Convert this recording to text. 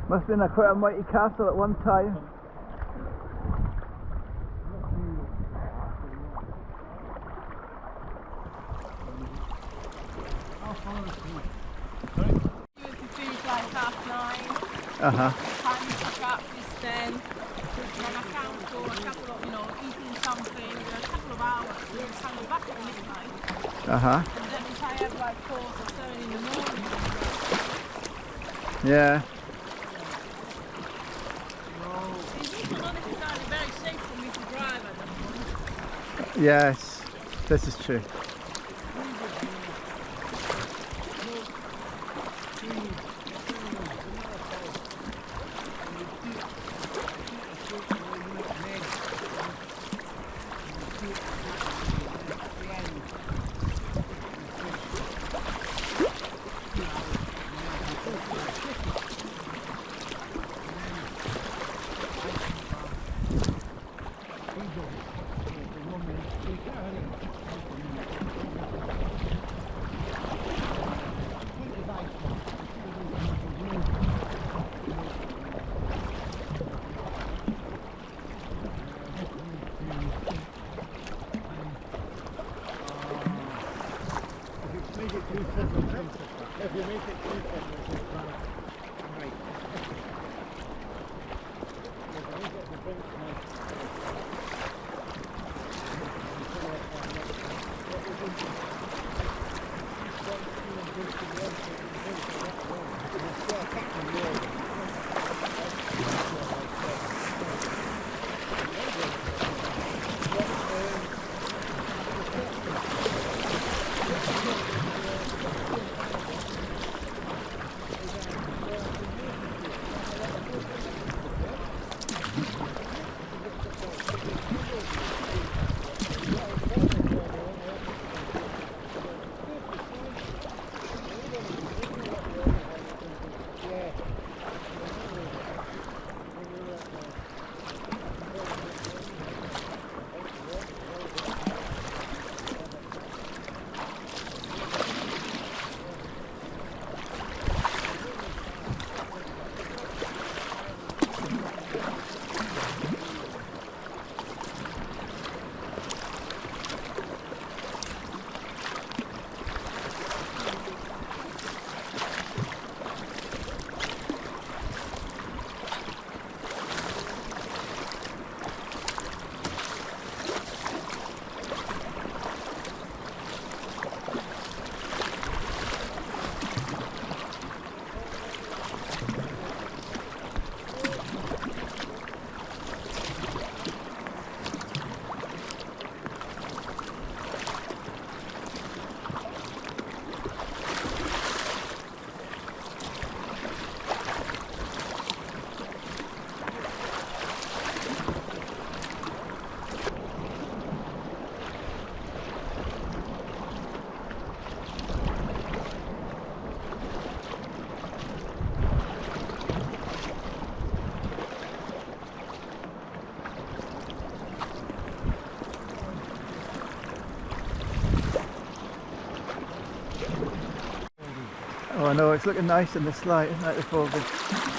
Must have been quite a mighty castle at one time. Like 9:30. Uh-huh. Time to pick up this then. Then I found for a couple of, eating something, a couple of hours. We were coming back at midnight. Uh-huh. And then if I have like 4 or 7 in the morning. Yeah. It's not necessarily very safe for me to drive at the moment. Yes. This is true. If you make it too simple, right. Oh no, it's looking nice in this light, isn't it, the foliage?